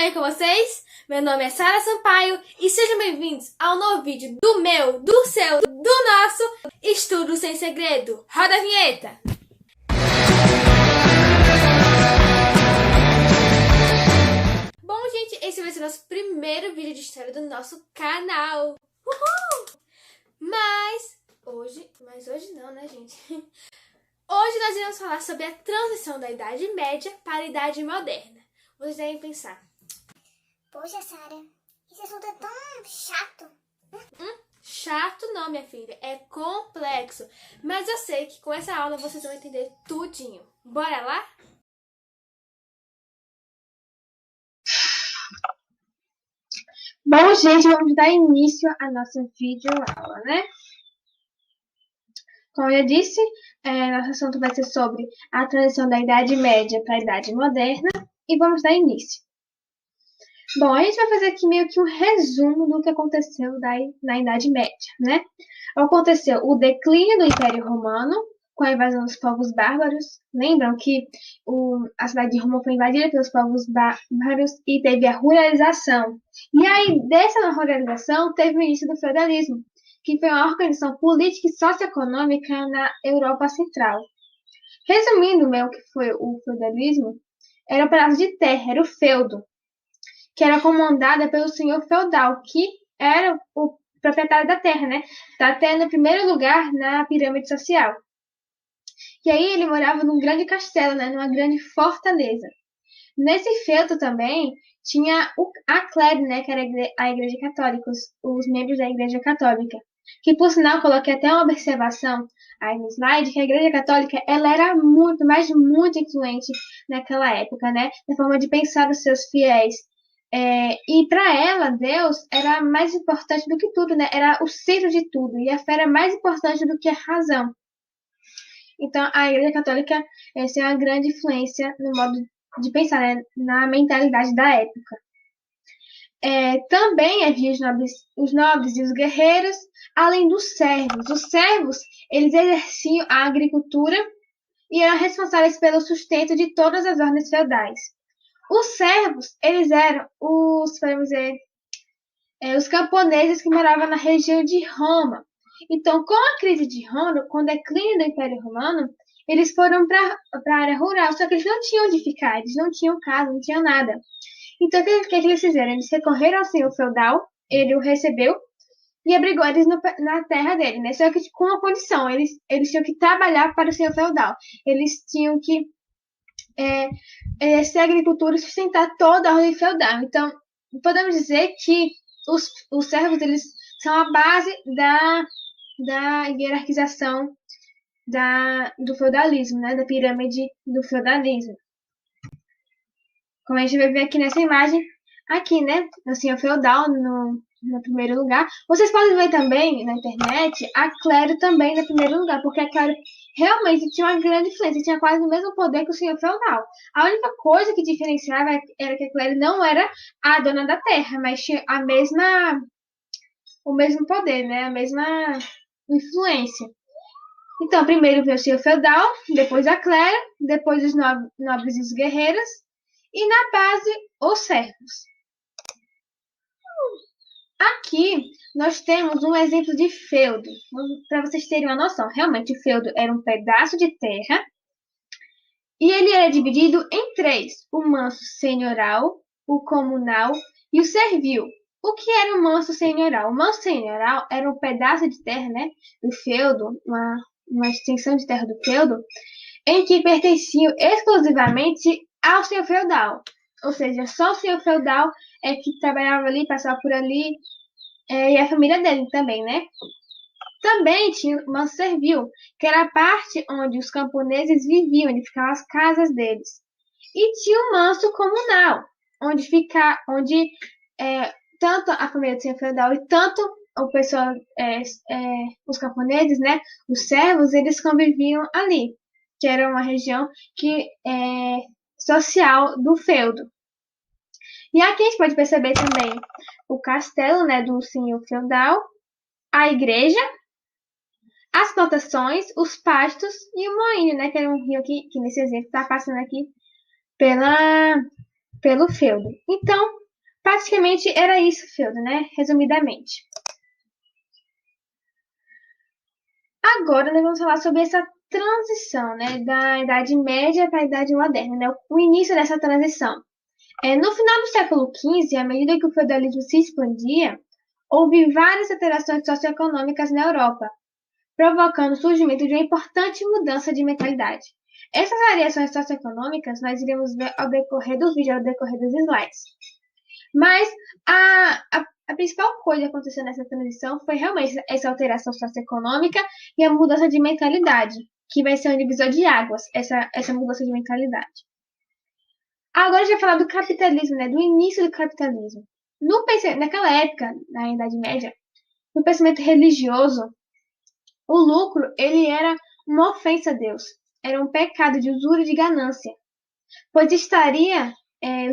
bem com vocês? Meu nome é Sara Sampaio e sejam bem-vindos ao novo vídeo do meu, do seu, do nosso Estudo Sem Segredo. Roda a vinheta! Bom, gente, esse vai ser o nosso primeiro vídeo de história do nosso canal. Uhul! Mas hoje não, né, gente? Hoje nós iremos falar sobre a transição da Idade Média para a Idade Moderna. Vocês devem pensar: poxa, Sara, esse assunto é tão chato. Chato não, minha filha, é complexo. Mas eu sei que com essa aula vocês vão entender tudinho. Bora lá? Bom, gente, vamos dar início à nossa videoaula, né? Como eu já disse, nosso assunto vai ser sobre a transição da Idade Média para a Idade Moderna e vamos dar início. Bom, a gente vai fazer aqui meio que um resumo do que aconteceu na Idade Média, né? Aconteceu o declínio do Império Romano com a invasão dos povos bárbaros. Lembram que a cidade de Roma foi invadida pelos povos bárbaros e teve a ruralização. E aí, dessa ruralização, teve o início do feudalismo, que foi uma organização política e socioeconômica na Europa Central. Resumindo, o que foi o feudalismo, era um pedaço de terra, era o feudo, que era comandada pelo senhor feudal, que era o proprietário da terra, né? Está até no primeiro lugar na pirâmide social. E aí ele morava num grande castelo, né? Numa grande fortaleza. Nesse feudo também tinha a Clero, né? Que era a Igreja Católica, os membros da Igreja Católica. Que, por sinal, coloquei até uma observação aí no slide, que a Igreja Católica, ela era muito, mas muito influente naquela época, né? Na forma de pensar dos seus fiéis. E para ela, Deus era mais importante do que tudo, né? Era o centro de tudo. E a fé era mais importante do que a razão. Então, a Igreja Católica tem uma grande influência no modo de pensar, né? Na mentalidade da época. Também havia os nobres e os guerreiros, além dos servos. Os servos, eles exerciam a agricultura e eram responsáveis pelo sustento de todas as ordens feudais. Os servos, eles eram podemos dizer, os camponeses que moravam na região de Roma. Então, com a crise de Roma, com o declínio do Império Romano, eles foram para a área rural, só que eles não tinham onde ficar, eles não tinham casa, não tinham nada. Então, o que eles fizeram? Eles recorreram ao senhor feudal, ele o recebeu e abrigou eles na terra dele, né? Só que com uma condição, eles tinham que trabalhar para o senhor feudal. Eles tinham que exercer a agricultura e sustentar toda a ordem feudal. Então, podemos dizer que os servos, eles são a base da hierarquização do feudalismo, né? Da pirâmide do feudalismo. Como a gente vai ver aqui nessa imagem, aqui, né? O senhor feudal no primeiro lugar. Vocês podem ver também na internet a Clero também no primeiro lugar, porque a Clero realmente tinha uma grande influência, tinha quase o mesmo poder que o senhor feudal. A única coisa que diferenciava era que a Clero não era a dona da terra, mas tinha o mesmo poder, né? A mesma influência. Então, primeiro veio o senhor feudal, depois a Clero, depois os nobres e os guerreiros, e na base, os servos. Aqui, nós temos um exemplo de feudo, para vocês terem uma noção. Realmente, o feudo era um pedaço de terra, e ele era dividido em três: o manso senhoral, o comunal e o servil. O que era o manso senhoral? O manso senhoral era um pedaço de terra, né, do feudo, uma extensão de terra do feudo, em que pertenciam exclusivamente ao senhor feudal. Ou seja, só o senhor feudal é que trabalhava ali, passava por ali, e a família dele também, né? Também tinha o manso servil, que era a parte onde os camponeses viviam, onde ficavam as casas deles. E tinha o manso comunal, onde tanto a família do senhor feudal e tanto o pessoal, os camponeses, né, os servos, eles conviviam ali, que era uma região social do feudo. E aqui a gente pode perceber também o castelo, né, do senhor feudal, a igreja, as plantações, os pastos e o moinho, né, que era um rio aqui, que nesse exemplo está passando aqui pelo feudo. Então, praticamente era isso o feudo, né? Resumidamente. Agora nós vamos falar sobre essa transição, né, da Idade Média para a Idade Moderna, né, o início dessa transição. No final do século XV, à medida que o feudalismo se expandia, houve várias alterações socioeconômicas na Europa, provocando o surgimento de uma importante mudança de mentalidade. Essas variações socioeconômicas nós iremos ver ao decorrer do vídeo, ao decorrer dos slides. Mas a principal coisa que aconteceu nessa transição foi realmente essa alteração socioeconômica e a mudança de mentalidade, que vai ser um divisor de águas, essa mudança de mentalidade. Agora a gente vai falar do capitalismo, né, do início do capitalismo. Naquela época, na Idade Média, no pensamento religioso, o lucro ele era uma ofensa a Deus, era um pecado de usura e de ganância, pois estaria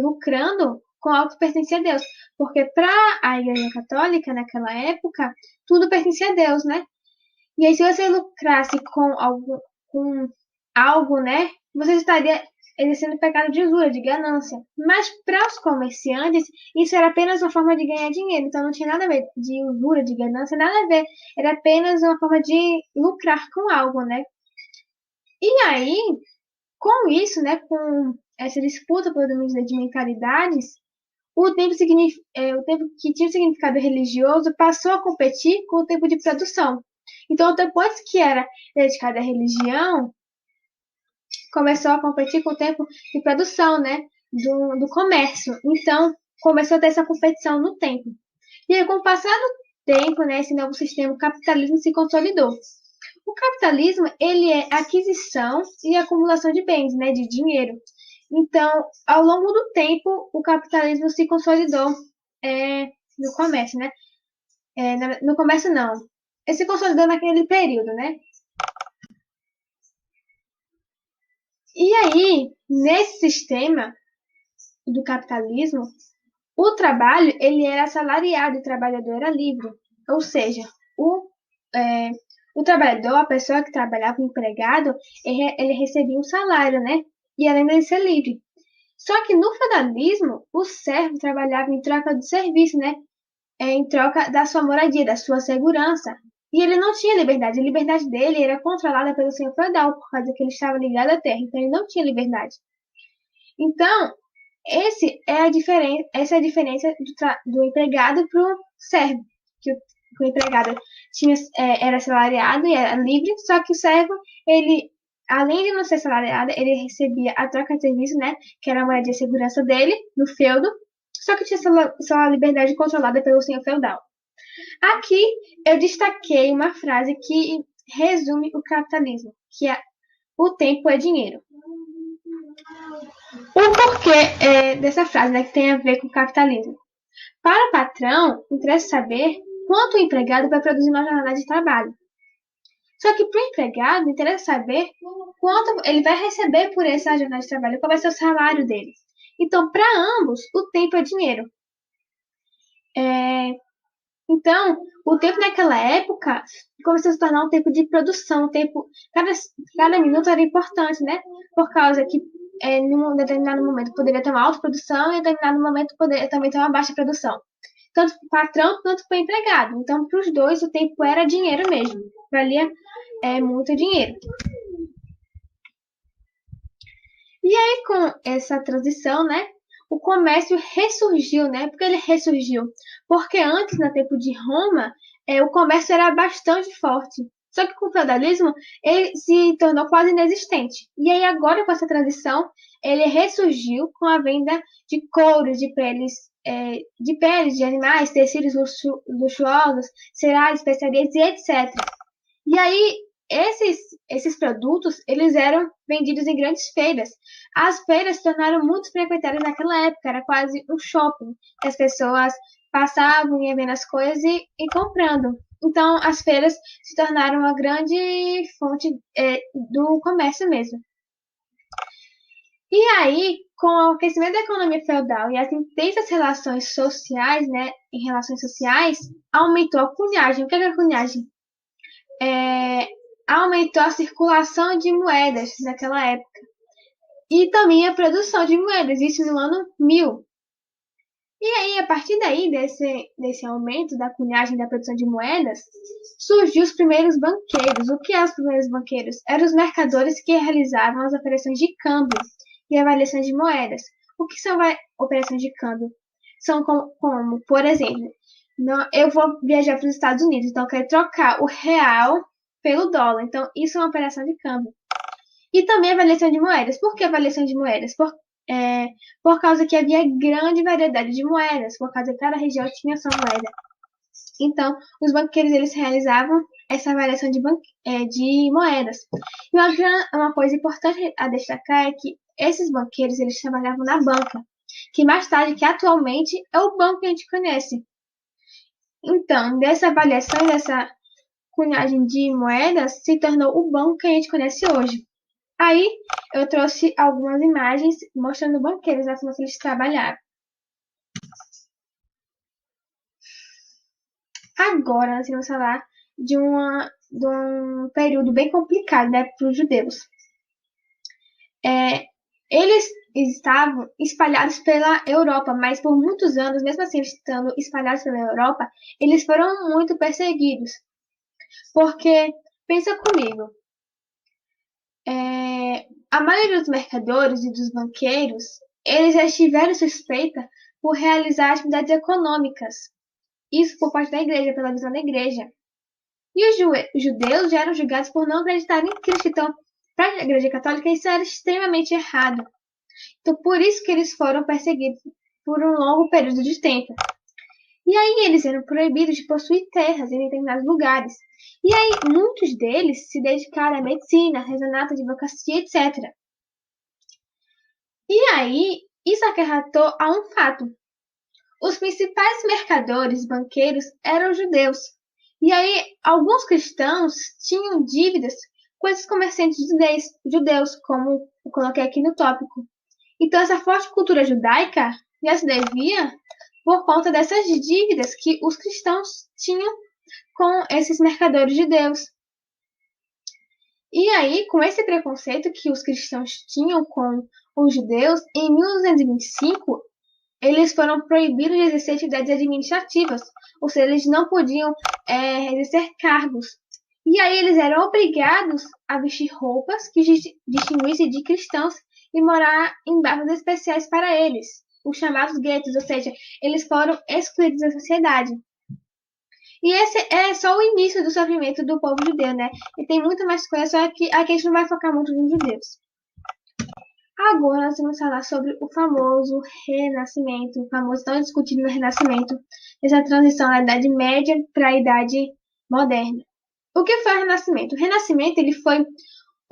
lucrando com algo que pertencia a Deus, porque para a Igreja Católica naquela época tudo pertencia a Deus, né? E aí se você lucrasse com algo, né, você estaria exercendo pecado de usura, de ganância. Mas para os comerciantes, isso era apenas uma forma de ganhar dinheiro. Então não tinha nada a ver de usura, de ganância, nada a ver. Era apenas uma forma de lucrar com algo, né? E aí, com isso, né, com essa disputa pelo domínio de mentalidades, o tempo que tinha significado religioso passou a competir com o tempo de produção. Então, depois que era dedicado à religião, começou a competir com o tempo de produção, né, do comércio. Então, começou a ter essa competição no tempo. E aí, com o passar do tempo, né, esse novo sistema, o capitalismo se consolidou. O capitalismo, ele é aquisição e acumulação de bens, né, de dinheiro. Então, ao longo do tempo, o capitalismo se consolidou no comércio, né? No comércio, não. Ele se consolidou naquele período, né? E aí, nesse sistema do capitalismo, o trabalho ele era assalariado e o trabalhador era livre. Ou seja, o trabalhador, a pessoa que trabalhava, o empregado, ele recebia um salário, né? E além de ser livre. Só que no feudalismo, o servo trabalhava em troca de serviço, né? Em troca da sua moradia, da sua segurança. E ele não tinha liberdade. A liberdade dele era controlada pelo senhor feudal, por causa que ele estava ligado à terra. Então ele não tinha liberdade. Então, essa é a diferença do empregado para o servo. Que o empregado era assalariado e era livre, só que o servo, ele, além de não ser assalariado, ele recebia a troca de serviço, né, que era a moradia de segurança dele, no feudo, só que tinha sua liberdade controlada pelo senhor feudal. Aqui eu destaquei uma frase que resume o capitalismo, que é: o tempo é dinheiro. O porquê dessa frase, né, que tem a ver com o capitalismo? Para o patrão, interessa saber quanto o empregado vai produzir na jornada de trabalho. Só que para o empregado, interessa saber quanto ele vai receber por essa jornada de trabalho, qual vai ser o salário dele. Então, para ambos, o tempo é dinheiro. Então, o tempo naquela época começou a se tornar um tempo de produção. Cada minuto era importante, né? Por causa que em um determinado momento poderia ter uma alta produção e em determinado momento poderia também ter uma baixa produção. Tanto para o patrão quanto para o empregado. Então, para os dois, o tempo era dinheiro mesmo. Valia muito dinheiro. E aí, com essa transição, né? O comércio ressurgiu, né? Por que ele ressurgiu? Porque antes, no tempo de Roma, o comércio era bastante forte. Só que com o feudalismo, ele se tornou quase inexistente. E aí agora, com essa transição, ele ressurgiu com a venda de couros, de peles de animais, tecidos luxuosos, cereais, especiarias e etc. E aí, esses produtos, eles eram vendidos em grandes feiras. As feiras se tornaram muito frequentadas naquela época, era quase um shopping. As pessoas passavam, iam vendo as coisas e comprando. Então, as feiras se tornaram uma grande fonte do comércio mesmo. E aí, com o aquecimento da economia feudal e as intensas relações sociais, né, em relações sociais, aumentou a cunhagem. O que é a cunhagem? Aumentou a circulação de moedas naquela época. e também a produção de moedas, isso no ano 1000. E aí, a partir daí, desse aumento da cunhagem da produção de moedas, surgiu os primeiros banqueiros. O que eram os primeiros banqueiros? Eram os mercadores que realizavam as operações de câmbio e avaliações de moedas. O que são operações de câmbio? São como, por exemplo, eu vou viajar para os Estados Unidos, então eu quero trocar o real pelo dólar. Então, isso é uma operação de câmbio. E também avaliação de moedas. Por que avaliação de moedas? Por causa que havia grande variedade de moedas, por causa que cada região tinha sua moeda. Então, os banqueiros eles realizavam essa avaliação de moedas. E uma coisa importante a destacar é que esses banqueiros eles trabalhavam na banca, que mais tarde, que atualmente, é o banco que a gente conhece. Então, dessa avaliação, dessa cunhagem de moedas, se tornou o banco que a gente conhece hoje. Aí, eu trouxe algumas imagens mostrando banqueiros, a forma que eles trabalhavam. Agora, nós vamos falar de um período bem complicado, né, para os judeus. Eles estavam espalhados pela Europa, mas por muitos anos, mesmo assim estando espalhados pela Europa, eles foram muito perseguidos. Porque, pensa comigo, a maioria dos mercadores e dos banqueiros, eles já tiveram suspeita por realizar atividades econômicas. Isso por parte da igreja, pela visão da igreja. E os judeus já eram julgados por não acreditarem em Cristo. Então, para a igreja católica, isso era extremamente errado. Então, por isso que eles foram perseguidos por um longo período de tempo. E aí, eles eram proibidos de possuir terras em determinados lugares. E aí, muitos deles se dedicaram à medicina, artesanato, advocacia, etc. E aí, isso acarretou a um fato. Os principais mercadores, banqueiros, eram judeus. E aí, alguns cristãos tinham dívidas com esses comerciantes judeus, como eu coloquei aqui no tópico. Então, essa forte cultura judaica já se devia por conta dessas dívidas que os cristãos tinham com esses mercadores judeus. E aí, com esse preconceito que os cristãos tinham com os judeus, em 1225, eles foram proibidos de exercer atividades administrativas, ou seja, eles não podiam exercer cargos. E aí eles eram obrigados a vestir roupas que distinguissem de cristãos e morar em bairros especiais para eles, os chamados guetos, ou seja, eles foram excluídos da sociedade. E esse é só o início do sofrimento do povo judeu, né? E tem muito mais coisa, só que aqui a gente não vai focar muito nos judeus. Agora nós vamos falar sobre o famoso Renascimento, o famoso tão discutido no Renascimento, essa transição da Idade Média para a Idade Moderna. O que foi o Renascimento? O Renascimento ele foi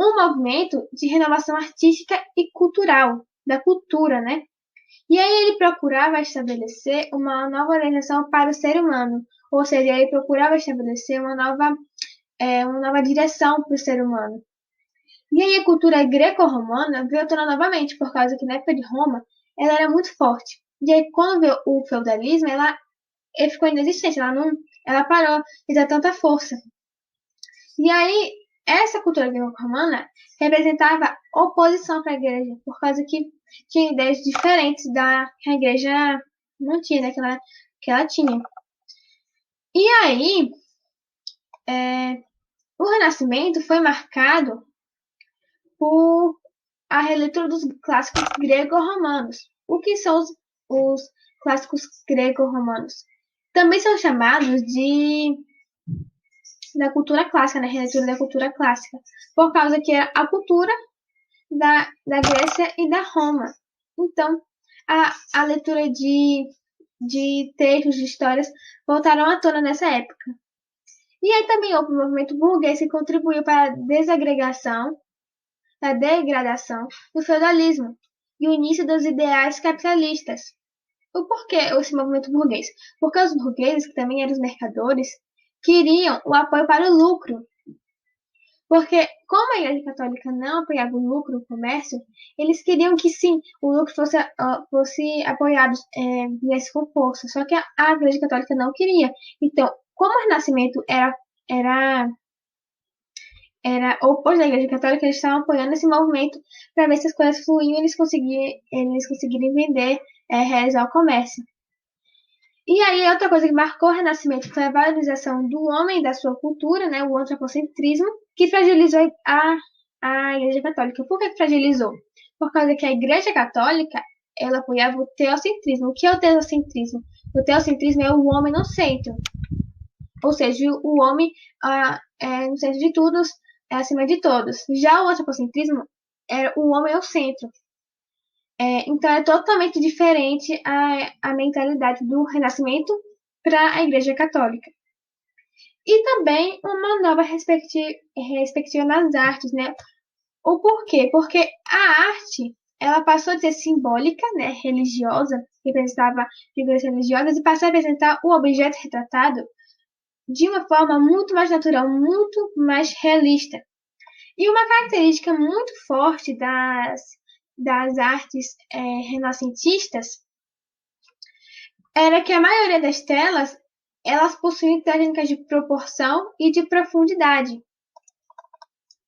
um movimento de renovação artística e cultural, da cultura, né? E aí ele procurava estabelecer uma nova organização para o ser humano, ou seja, ele procurava estabelecer uma nova direção para o ser humano. E aí a cultura greco-romana veio à tona novamente, por causa que na época de Roma ela era muito forte. E aí quando veio o feudalismo, ela ficou inexistente, ela parou de ter tanta força. E aí essa cultura greco-romana representava oposição para a igreja, por causa que tinha ideias diferentes da que a igreja não tinha, né, que ela tinha. E aí o Renascimento foi marcado por a releitura dos clássicos grego-romanos. O que são os clássicos grego-romanos? Também são chamados da cultura clássica, né? Releitura da cultura clássica, por causa que é a cultura da Grécia e da Roma. Então, a leitura de textos, de histórias, voltaram à tona nessa época. E aí também houve o movimento burguês que contribuiu para a degradação do feudalismo e o início dos ideais capitalistas. O porquê esse movimento burguês? Porque os burgueses, que também eram os mercadores, queriam o apoio para o lucro. Porque, como a Igreja Católica não apoiava o lucro no comércio, eles queriam que sim, o lucro fosse apoiado, viesse com força. Só que a Igreja Católica não queria. Então, como o Renascimento era oposto da Igreja Católica, eles estavam apoiando esse movimento para ver se as coisas fluíam e eles conseguirem vender, realizar o comércio. E aí, outra coisa que marcou o Renascimento foi a valorização do homem e da sua cultura, né, o antropocentrismo, que fragilizou a Igreja Católica. Por que fragilizou? Por causa que a Igreja Católica, ela apoiava o teocentrismo. O que é o teocentrismo? O teocentrismo é o homem no centro. Ou seja, o homem no centro de tudo, acima de todos. Já o antropocentrismo era o homem ao centro. Então é totalmente diferente a mentalidade do Renascimento para a Igreja Católica. E também uma nova perspectiva nas artes, né? O porquê? Porque a arte, ela passou de ser simbólica, né, religiosa, representava figuras religiosas, e passou a representar o objeto retratado de uma forma muito mais natural, muito mais realista. E uma característica muito forte das artes renascentistas era que a maioria das telas elas possuíam técnicas de proporção e de profundidade.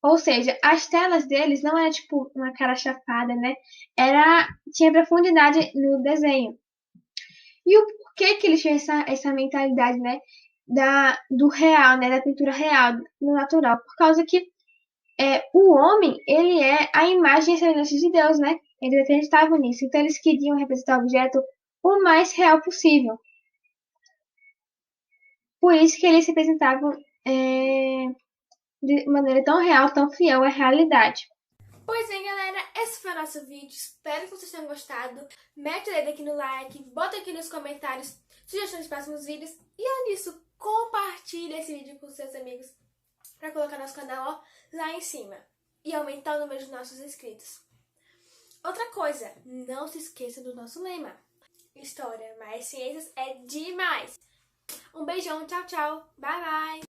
Ou seja, as telas deles não era tipo uma cara chapada, né? Tinha profundidade no desenho. E o porquê que eles tinham essa mentalidade, né? Do real, né? Da pintura real, no natural. Por causa que o homem, ele é a imagem e semelhança de Deus, né? Eles acreditavam nisso. Então, eles queriam representar o objeto o mais real possível. Por isso que eles representavam de maneira tão real, tão fiel à realidade. Pois é, galera, esse foi o nosso vídeo. Espero que vocês tenham gostado. Mete o dedo aqui no like, bota aqui nos comentários sugestões de próximos vídeos. E além disso, compartilha esse vídeo com seus amigos para colocar nosso canal lá em cima e aumentar o número de nossos inscritos. Outra coisa, não se esqueça do nosso lema: história mais ciências é demais. Um beijão, tchau, tchau, bye, bye!